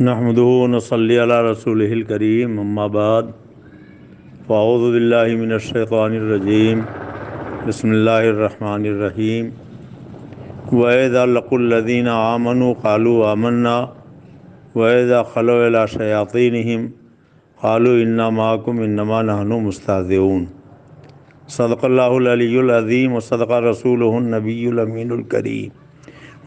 نحمدہ و نصلی علی رسولہ الکریم اما بعد فاعوذ باللہ من الشیطان الرجیم بسم اللہ الرحمن الرحیم وَإِذَا لَقُوا الَّذِينَ آمَنُوا قَالُوا آمَنَّا وَإِذَا خَلَوْا إِلَىٰ شَيَاطِينِهِمْ قَالُوا إِنَّا مَعَكُمْ إِنَّمَا نَحْنُ مُسْتَهْزِئُونَ صدق اللہ العلی العظیم وصدق رسولہ النبی الامین الکریم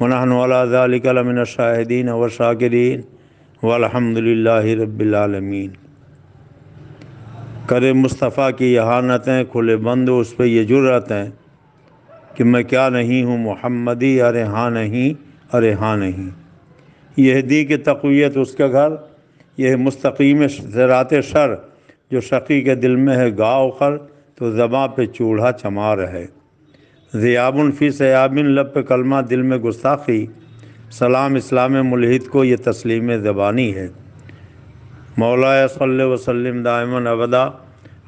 وَنَحْنُ عَلَىٰ ذَلِكَ لَمِنَ الشَّاهِدِينَ وَالشَّاكِرِينَ والحمد للہ رب العالمین۔ کرے مصطفیٰ کی احانتیں کھلے بند اس پہ یہ جرأتیں کہ میں کیا نہیں ہوں محمدی، ارے ہاں نہیں، ارے ہاں نہیں۔ یہدی کی تقویت اس کے گھر، یہ مستقیم صراط شر، جو شقی کے دل میں ہے گاؤ خر، تو زباں پہ چولہا چمار ہے۔ ذیابن فی سیابن، لب پہ کلمہ دل میں گستاخی، سلام اسلام ملحد کو یہ تسلیم زبانی ہے۔ مولا صلی وسلم دائما ابدا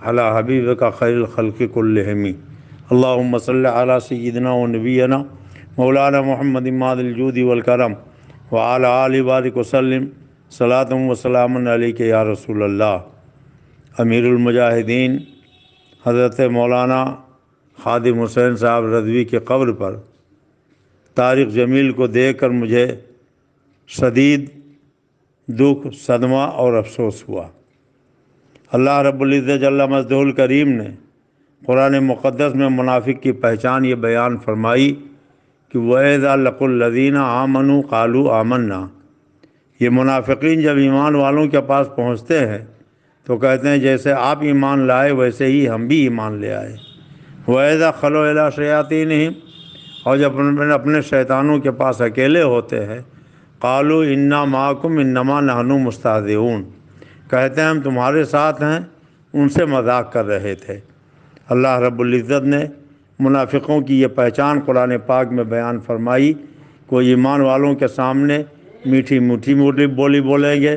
علی حبیبک خیر الخلق کلہم، اللہم صلی علی سیدنا و نبینا مولانا محمد ماد الجود والکرم وعلی آل بارک وسلم صلاۃ و سلام علیک یا رسول اللہ۔ امیر المجاہدین حضرت مولانا خادم حسین صاحب رضوی کے قبر پر طارق جمیل کو دیکھ کر مجھے شدید دکھ، صدمہ اور افسوس ہوا۔ اللہ رب العزت جل مجدہ الکریم نے قرآن مقدس میں منافق کی پہچان یہ بیان فرمائی کہ وَإِذَا لَقُوا الَّذِينَ آمَنُوا قَالُوا آمَنَّا۔ یہ منافقین جب ایمان والوں کے پاس پہنچتے ہیں تو کہتے ہیں جیسے آپ ایمان لائے ویسے ہی ہم بھی ایمان لے آئے۔ وَإِذَا خَلَوْا إِلَىٰ شَيَاطِينِهِمْ، اور جب اپنے شیطانوں کے پاس اکیلے ہوتے ہیں، قالوا انا معکم انما نحن مستہزئون، کہتے ہیں ہم تمہارے ساتھ ہیں، ان سے مذاق کر رہے تھے۔ اللہ رب العزت نے منافقوں کی یہ پہچان قرآن پاک میں بیان فرمائی، کوئی ایمان والوں کے سامنے میٹھی موٹی بولی بولیں گے،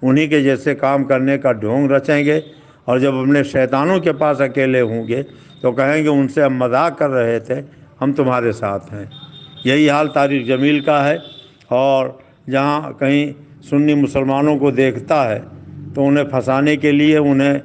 انہی کے جیسے کام کرنے کا ڈھونگ رچیں گے، اور جب اپنے شیطانوں کے پاس اکیلے ہوں گے تو کہیں گے ان سے ہم مذاق کر رہے تھے، ہم تمہارے ساتھ ہیں۔ یہی حال طارق جمیل کا ہے، اور جہاں کہیں سنی مسلمانوں کو دیکھتا ہے تو انہیں پھنسانے کے لیے، انہیں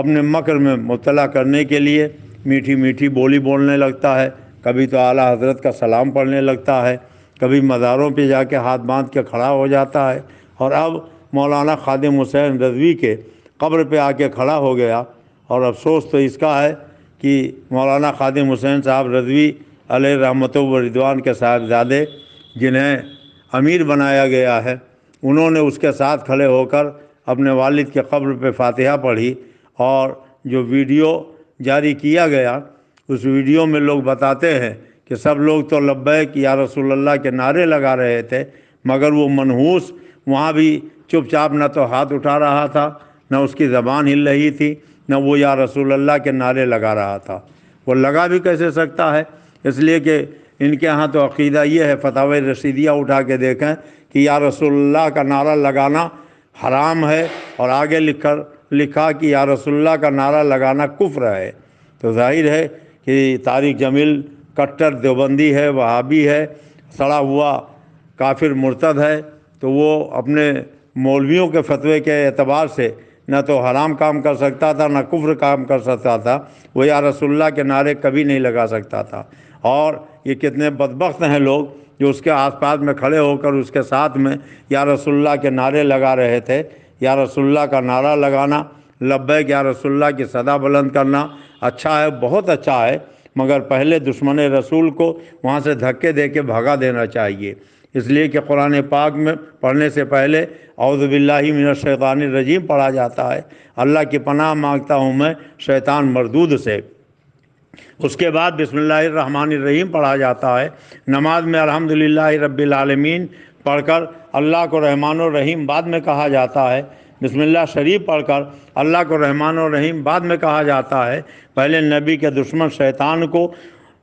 اپنے مکر میں مبتلا کرنے کے لیے میٹھی میٹھی بولی بولنے لگتا ہے، کبھی تو اعلیٰ حضرت کا سلام پڑھنے لگتا ہے، کبھی مزاروں پہ جا کے ہاتھ باندھ کے کھڑا ہو جاتا ہے، اور اب مولانا خادم حسین رضوی کے قبر پہ آ کے کھڑا ہو گیا۔ اور افسوس تو اس کا ہے کہ مولانا خادم حسین صاحب رضوی علیہ رحمت و رضوان کے صاحبزادے جنہیں امیر بنایا گیا ہے، انہوں نے اس کے ساتھ کھڑے ہو کر اپنے والد کے قبر پہ فاتحہ پڑھی، اور جو ویڈیو جاری کیا گیا اس ویڈیو میں لوگ بتاتے ہیں کہ سب لوگ تو لبیک یا رسول اللہ کے نعرے لگا رہے تھے، مگر وہ منحوس وہاں بھی چپ چاپ نہ تو ہاتھ اٹھا رہا تھا، نہ اس کی زبان ہل رہی تھی، نہ وہ یا رسول اللہ کے نعرے لگا رہا تھا۔ وہ لگا بھی کیسے سکتا ہے؟ اس لیے کہ ان کے ہاں تو عقیدہ یہ ہے، فتاوی رشیدیہ اٹھا کے دیکھیں کہ یا رسول اللہ کا نعرہ لگانا حرام ہے، اور آگے لکھا کہ یا رسول اللہ کا نعرہ لگانا کفر ہے۔ تو ظاہر ہے کہ طارق جمیل کٹر دیوبندی ہے، وہابی ہے، سڑا ہوا کافر مرتد ہے، تو وہ اپنے مولویوں کے فتوے کے اعتبار سے نہ تو حرام کام کر سکتا تھا، نہ کفر کام کر سکتا تھا، وہ یا رسول اللہ کے نعرے کبھی نہیں لگا سکتا تھا۔ اور یہ کتنے بدبخت ہیں لوگ جو اس کے آس پاس میں کھڑے ہو کر اس کے ساتھ میں یا رسول اللہ کے نعرے لگا رہے تھے۔ یا رسول اللہ کا نعرہ لگانا، لبیک یا رسول اللہ کی صدا بلند کرنا اچھا ہے، بہت اچھا ہے، مگر پہلے دشمن رسول کو وہاں سے دھکے دے کے بھگا دینا چاہیے، اس لیے کہ قرآن پاک میں پڑھنے سے پہلے اعوذ باللہ من الشیطان الرجیم پڑھا جاتا ہے، اللہ کی پناہ مانگتا ہوں میں شیطان مردود سے۔ اس کے بعد بسم اللہ الرحمن الرحیم پڑھا جاتا ہے، نماز میں الحمدللہ رب العالمین پڑھ کر اللہ کو رحمان الرحیم بعد میں کہا جاتا ہے، بسم اللہ شریف پڑھ کر اللہ کو رحمان الرحیم بعد میں کہا جاتا ہے۔ پہلے نبی کے دشمن شیطان کو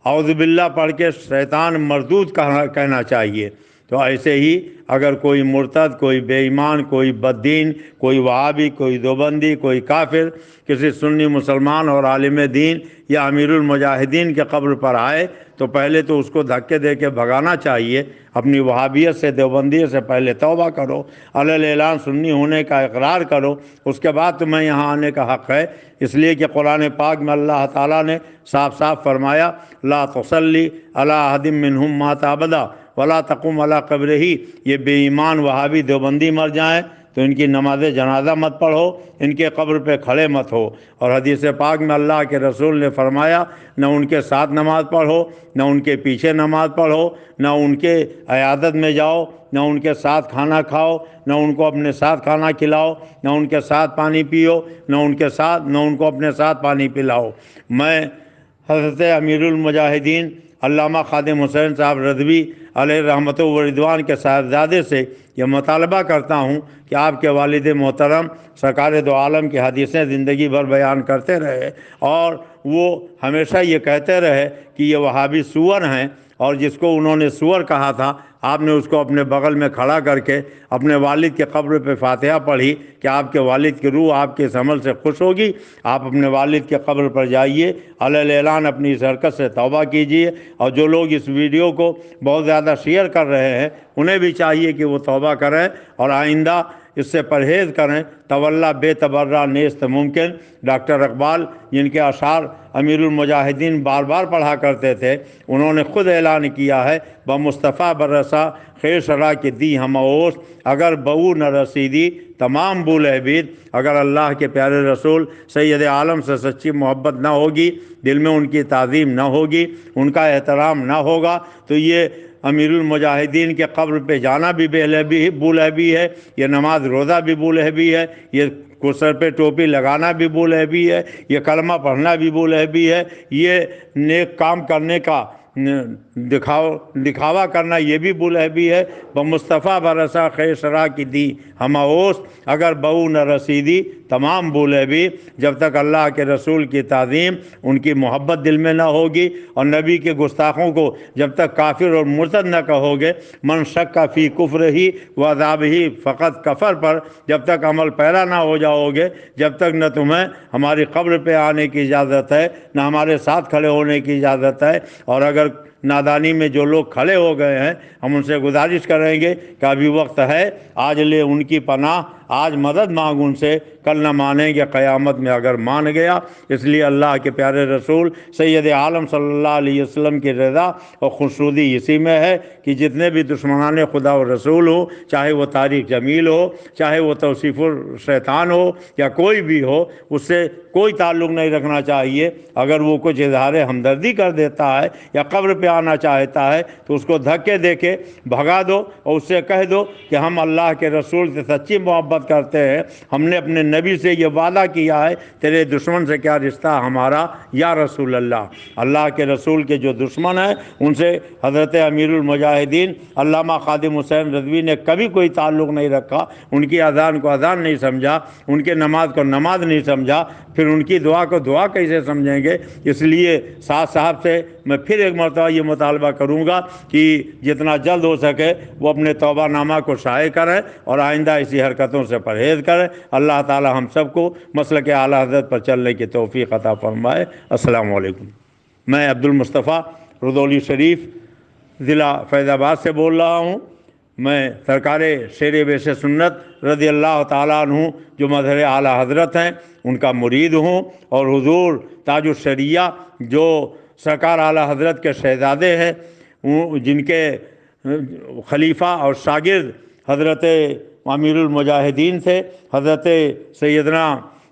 اعوذ باللہ پڑھ کے شیطان مردود کہنا چاہیے۔ تو ایسے ہی اگر کوئی مرتد، کوئی بے ایمان، کوئی بددین، کوئی وہابی، کوئی دیوبندی، کوئی کافر کسی سنی مسلمان اور عالم دین یا امیر المجاہدین کے قبر پر آئے تو پہلے تو اس کو دھکے دے کے بھگانا چاہیے۔ اپنی وہابیت سے، دیوبندیت سے پہلے توبہ کرو، علی اعلان سنی ہونے کا اقرار کرو، اس کے بعد تمہیں یہاں آنے کا حق ہے۔ اس لیے کہ قرآن پاک میں اللہ تعالیٰ نے صاف صاف فرمایا لا تصلی علی احد منہم مات ابدا ولا تقم علی قبرہ۔ یہ بے ایمان وہابی دیوبندی مر جائیں تو ان کی نماز جنازہ مت پڑھو، ان کے قبر پہ کھڑے مت ہو۔ اور حدیث پاک میں اللہ کے رسول نے فرمایا نہ ان کے ساتھ نماز پڑھو، نہ ان کے پیچھے نماز پڑھو، نہ ان کے عیادت میں جاؤ، نہ ان کے ساتھ کھانا کھاؤ، نہ ان کو اپنے ساتھ کھانا کھلاؤ، نہ ان کے ساتھ پانی پیو، نہ ان کو اپنے ساتھ پانی پلاؤ۔ میں حضرت امیر المجاہدین علامہ خادم حسین صاحب رضوی علیہ رحمت و رضوان کے صاحبزادے سے یہ مطالبہ کرتا ہوں کہ آپ کے والد محترم سرکار دو عالم کی حدیثیں زندگی بھر بیان کرتے رہے اور وہ ہمیشہ یہ کہتے رہے کہ یہ وہابی سور ہیں، اور جس کو انہوں نے سور کہا تھا آپ نے اس کو اپنے بغل میں کھڑا کر کے اپنے والد کے قبر پہ فاتحہ پڑھی کہ آپ کے والد کی روح آپ کے اس عمل سے خوش ہوگی۔ آپ اپنے والد کے قبر پر جائیے، علی اعلان اپنی اس حرکت سے توبہ کیجیے، اور جو لوگ اس ویڈیو کو بہت زیادہ شیئر کر رہے ہیں انہیں بھی چاہیے کہ وہ توبہ کریں اور آئندہ اس سے پرہیز کریں۔ تولا بے تبرہ نیست ممکن، ڈاکٹر اقبال جن کے اشعار امیر المجاہدین بار بار پڑھا کرتے تھے، انہوں نے خود اعلان کیا ہے بمصطفیٰ برسا خیر شرح کی دی ہم اوس، اگر بہو نہ رسیدی تمام بولہبید۔ اگر اللہ کے پیارے رسول سید عالم سے سچی محبت نہ ہوگی، دل میں ان کی تعظیم نہ ہوگی، ان کا احترام نہ ہوگا، تو یہ امیر المجاہدین کے قبر پہ جانا بھی بولہبی ہے، یہ نماز روزہ بھی بولہبی ہے، یہ سر پہ ٹوپی لگانا بھی بولہبی ہے، یہ کلمہ پڑھنا بھی بولہبی ہے، یہ نیک کام کرنے کا دکھاوا کرنا یہ بھی بولہبی ہے۔ بمصطفیٰ برسا خیر شرح کی دی ہم اوس، اگر بہو نہ رسیدی تمام بولہبی۔ جب تک اللہ کے رسول کی تعظیم، ان کی محبت دل میں نہ ہوگی، اور نبی کے گستاخوں کو جب تک کافر اور مرتد نہ کہو گے، من شک فی کفر ہی و عذاب ہی فقط کفر پر جب تک عمل پیرا نہ ہو جاؤ گے، جب تک نہ تمہیں ہماری قبر پہ آنے کی اجازت ہے، نہ ہمارے ساتھ کھڑے ہونے کی اجازت ہے۔ اور اگر نادانی میں جو لوگ کھڑے ہو گئے ہیں، ہم ان سے گزارش کریں گے کہ ابھی وقت ہے، آج لے ان کی پناہ، آج مدد مانگ ان سے، کل نہ مانیں گے قیامت میں اگر مان گیا۔ اس لیے اللہ کے پیارے رسول سید عالم صلی اللہ علیہ وسلم کی رضا اور خوشنودی اسی میں ہے کہ جتنے بھی دشمنان خدا و رسول ہو، چاہے وہ طارق جمیل ہو، چاہے وہ توصیف الشیطان ہو، یا کوئی بھی ہو، اس سے کوئی تعلق نہیں رکھنا چاہیے۔ اگر وہ کچھ اظہار ہمدردی کر دیتا ہے یا قبر پہ آنا چاہتا ہے تو اس کو دھکے دے کے بھگا دو، اور اس سے کہہ دو کہ ہم اللہ کے رسول سے سچی محبت کرتے ہیں، ہم نے اپنے نبی سے یہ وعدہ کیا ہے، تیرے دشمن سے کیا رشتہ ہمارا یا رسول اللہ۔ اللہ کے رسول کے جو دشمن ہیں ان سے حضرت امیر المجاہدین علامہ خادم حسین رضوی نے کبھی کوئی تعلق نہیں رکھا، ان کی اذان کو اذان نہیں سمجھا، ان کے نماز کو نماز نہیں سمجھا، پھر ان کی دعا کو دعا کیسے سمجھیں گے؟ اس لیے سعد صاحب سے میں پھر ایک مرتبہ یہ مطالبہ کروں گا کہ جتنا جلد ہو سکے وہ اپنے توبہ نامہ کو شائع کریں اور آئندہ ایسی حرکتوں سے پرہیز کریں۔ اللہ تعالی ہم سب کو مسلک اعلیٰ حضرت پر چلنے کی توفیق عطا فرمائے۔ السلام علیکم۔ میں عبد المصطفیٰ رضولی شریف ضلع فیض آباد سے بول رہا ہوں۔ میں سرکار شیر بیش سنت رضی اللہ تعالیٰ عنہ جو مظہر اعلیٰ حضرت ہیں ان کا مرید ہوں، اور حضور تاج الشریعہ جو سرکار اعلیٰ حضرت کے شہزادے ہیں، جن کے خلیفہ اور شاگرد حضرت امیر المجاہدین تھے، حضرت سیدنا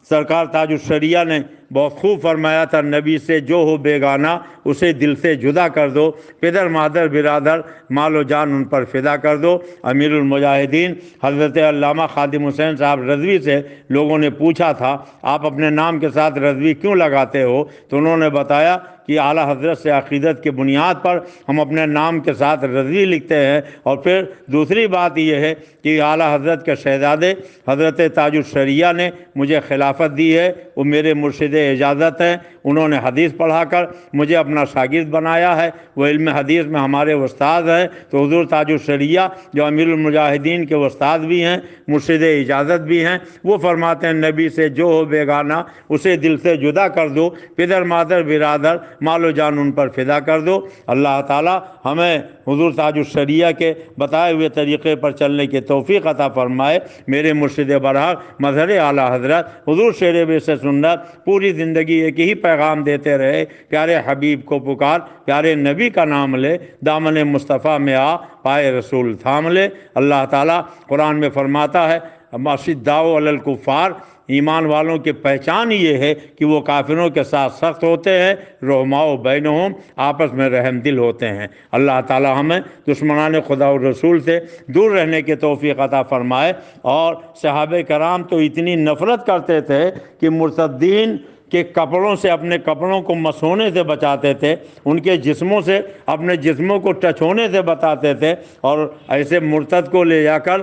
سرکار تاج الشریعہ نے بہت خوب فرمایا تھا، نبی سے جو ہو بیگانہ اسے دل سے جدا کر دو، پدر مادر برادر مال و جان ان پر فدا کر دو۔ امیر المجاہدین حضرت علامہ خادم حسین صاحب رضوی سے لوگوں نے پوچھا تھا آپ اپنے نام کے ساتھ رضوی کیوں لگاتے ہو؟ تو انہوں نے بتایا کہ اعلیٰ حضرت سے عقیدت کی بنیاد پر ہم اپنے نام کے ساتھ رضوی لکھتے ہیں، اور پھر دوسری بات یہ ہے کہ اعلیٰ حضرت کے شہزادے حضرت تاج الشریعہ نے مجھے خلافت دی ہے، وہ میرے مرشد اجازت ہیں، انہوں نے حدیث پڑھا کر مجھے اپنا شاگرد بنایا ہے، وہ علم حدیث میں ہمارے استاد ہیں۔ تو حضور تاج الشریعہ جو امیر المجاہدین کے استاد بھی ہیں، مرشد اجازت بھی ہیں، وہ فرماتے ہیں نبی سے جو ہو بیگانہ اسے دل سے جدا کر دو، پدر مادر برادر مال و جان ان پر فدا کر دو۔ اللہ تعالی ہمیں حضور تاج الشریعہ کے بتائے ہوئے طریقے پر چلنے کی توفیق عطا فرمائے۔ میرے مرشد برحق مظہر اعلیٰ حضرت حضور شیر بے سے سنت پوری زندگی ایک ہی پیغام دیتے رہے، پیارے حبیب کو پکار، پیارے نبی کا نام لے، دامن مصطفیٰ میں آ، پائے رسول تھام لے۔ اللہ تعالیٰ قرآن میں فرماتا ہے اشداء علی الکفار، ایمان والوں کی پہچان یہ ہے کہ وہ کافروں کے ساتھ سخت ہوتے ہیں، رحماء بینہم، آپس میں رحم دل ہوتے ہیں۔ اللہ تعالی ہمیں دشمنان خدا اور رسول سے دور رہنے کی توفیق عطا فرمائے۔ اور صحابہ کرام تو اتنی نفرت کرتے تھے کہ مرتدین کے کپڑوں سے اپنے کپڑوں کو مس ہونے سے بچاتے تھے، ان کے جسموں سے اپنے جسموں کو ٹچ ہونے سے بتاتے تھے، اور ایسے مرتد کو لے جا کر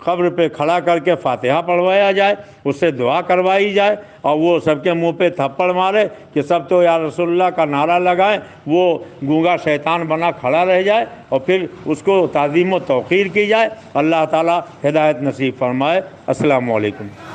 قبر پہ کھڑا کر کے فاتحہ پڑھوایا جائے، اس سے دعا کروائی جائے، اور وہ سب کے منہ پہ تھپڑ مارے کہ سب تو یا رسول اللہ کا نعرہ لگائیں، وہ گونگا شیطان بنا کھڑا رہ جائے، اور پھر اس کو تعظیم و توقیر کی جائے۔ اللہ تعالی ہدایت نصیب فرمائے۔ السلام علیکم۔